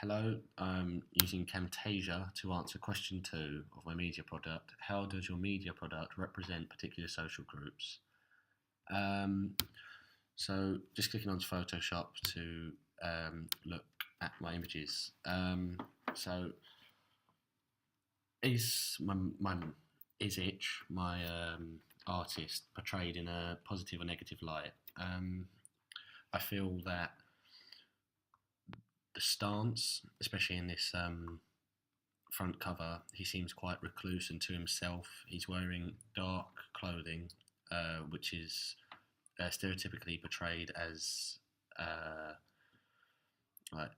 Hello, I'm using Camtasia to answer question two of my media product. How does your media product represent particular social groups? Um, so just clicking onto Photoshop to look at my images. So my is Itch, my artist, portrayed in a positive or negative light? I feel that the stance, especially in this front cover, he seems quite recluse and to himself. He's wearing dark clothing, which is stereotypically portrayed as uh, like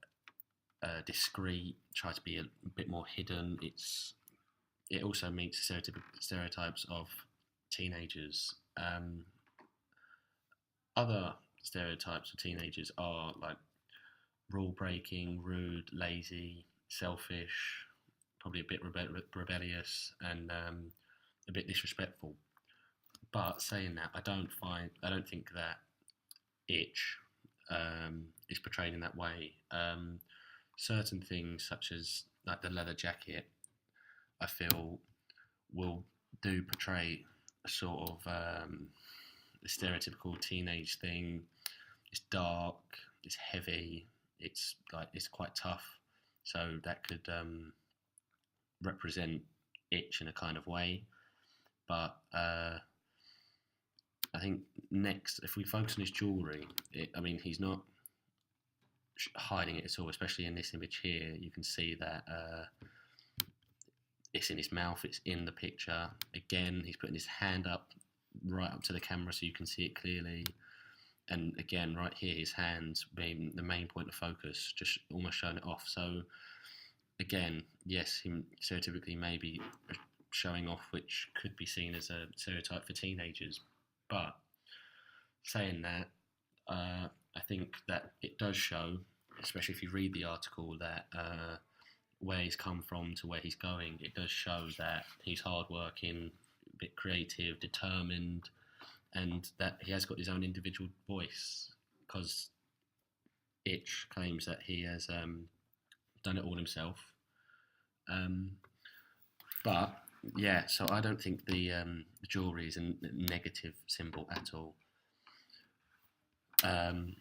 discreet, try to be a bit more hidden. It also meets stereotypes of teenagers. Other stereotypes of teenagers are like rule breaking, rude, lazy, selfish, probably a bit rebellious, and a bit disrespectful. But saying that, I don't think that Itch is portrayed in that way. Certain things, such as like the leather jacket, I feel will do portray a sort of a stereotypical teenage thing. It's dark, it's heavy, it's quite tough. So that could represent Itch in a kind of way. But I think next, if we focus on his jewellery, I mean, he's not hiding it at all. Especially in this image here, you can see that it's in his mouth, it's in the picture. Again, he's putting his hand up, right up to the camera, so you can see it clearly. And again, right here, his hands being the main point of focus, just almost showing it off. So again, yes, him stereotypically maybe showing off, which could be seen as a stereotype for teenagers. But saying that, I think that it does show, especially if you read the article, that where he's come from to where he's going, it does show that he's hardworking, a bit creative, determined, and that he has got his own individual voice. Because Itch claims that he has done it all himself. But yeah, so I don't think the jewellery is a negative symbol at all.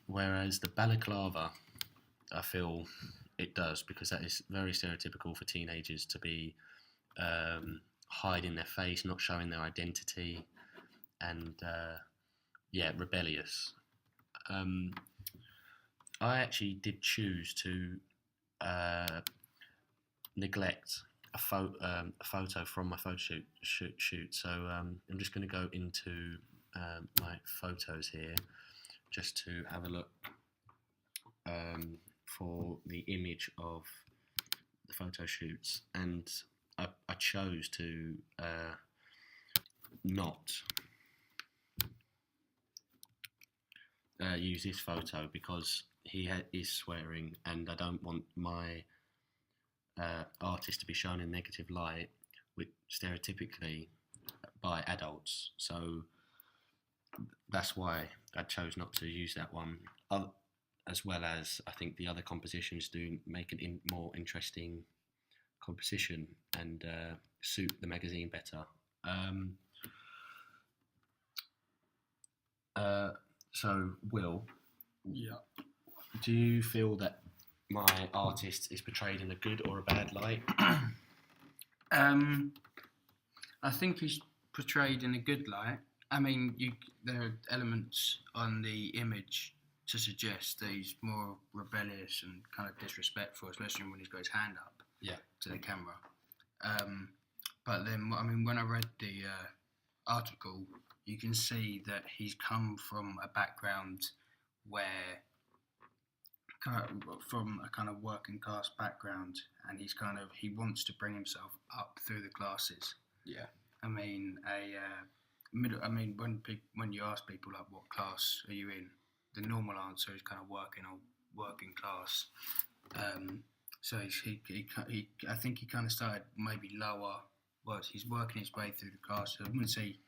Whereas the balaclava, I feel it does, because that is very stereotypical for teenagers to be hiding their face, not showing their identity, and yeah, rebellious. I actually did choose to neglect a photo from my photo shoot. So I'm just going to go into my photos here just to have a look for the image of the photo shoots, and I chose to not use this photo because he is swearing, and I don't want my artist to be shown in negative light, which stereotypically by adults. So that's why I chose not to use that one. As well as I think the other compositions do make it more interesting composition and suit the magazine better. So, Will, Yeah. do you feel that my artist is portrayed in a good or a bad light? I think he's portrayed in a good light. I mean, there are elements on the image to suggest that he's more rebellious and kind of disrespectful, especially when he's got his hand up to the camera. But then, I mean, when I read the article, you can see that he's come from a background where, from a kind of working class background, and he wants to bring himself up through the classes. Yeah. I mean, when you ask people like what class are you in, the normal answer is kind of working class. So I think he kind of started maybe lower. Well, he's working his way through the class. So I wouldn't say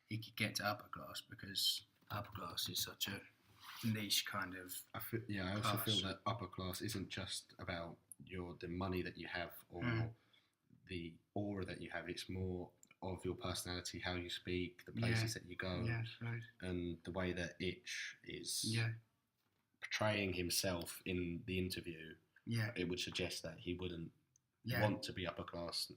he could get to upper class, because upper class is such a niche kind of. I also feel class. that upper class isn't just about the money that you have or the aura that you have. It's more of your personality, how you speak, the places that you go, and the way that Itch is portraying himself in the interview. Yeah. It would suggest that he wouldn't want to be upper class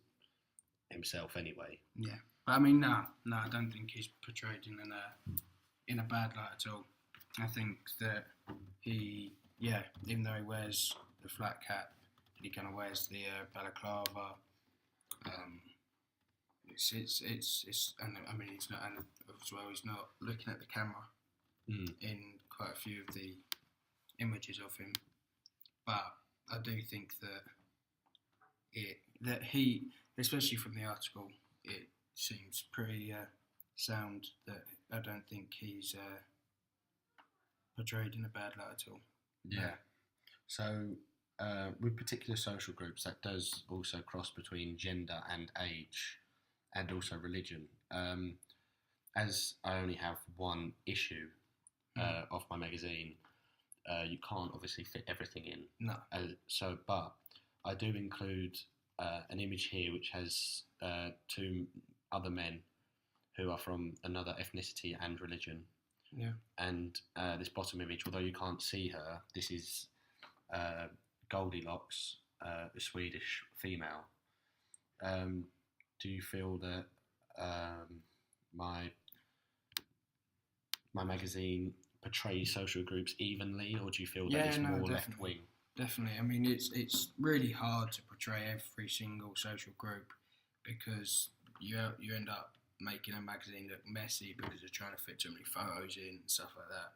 himself anyway. Yeah, but I mean, no, I don't think he's portrayed in a bad light at all. I think that he, even though he wears the flat cap, he kind of wears the balaclava. And I mean, he's not, and as well, he's not looking at the camera in quite a few of the images of him. But I do think that he, especially from the article, it seems pretty sound. That I don't think he's portrayed in a bad light at all. Yeah. So with particular social groups, that does also cross between gender and age, and also religion. As I only have one issue of my magazine, you can't obviously fit everything in. No. But I do include an image here which has two other men who are from another ethnicity and religion. Yeah. And this bottom image, although you can't see her, this is Goldilocks, a Swedish female. Do you feel that my magazine portrays social groups evenly, or do you feel that it's more left wing? Definitely. I mean, it's really hard to portray every single social group because you end up making a magazine look messy because you're trying to fit too many photos in and stuff like that.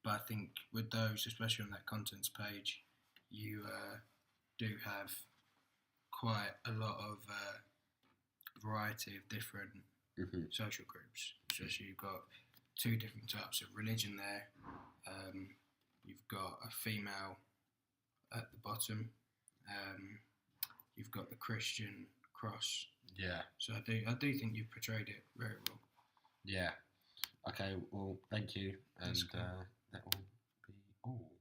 But I think with those, especially on that contents page, you do have quite a lot of variety of different social groups. So you've got two different types of religion there. You've got a female at the bottom. You've got the Christian cross. Yeah. So I do think you've portrayed it very well. Yeah. Okay. Well, thank you, and that will be all.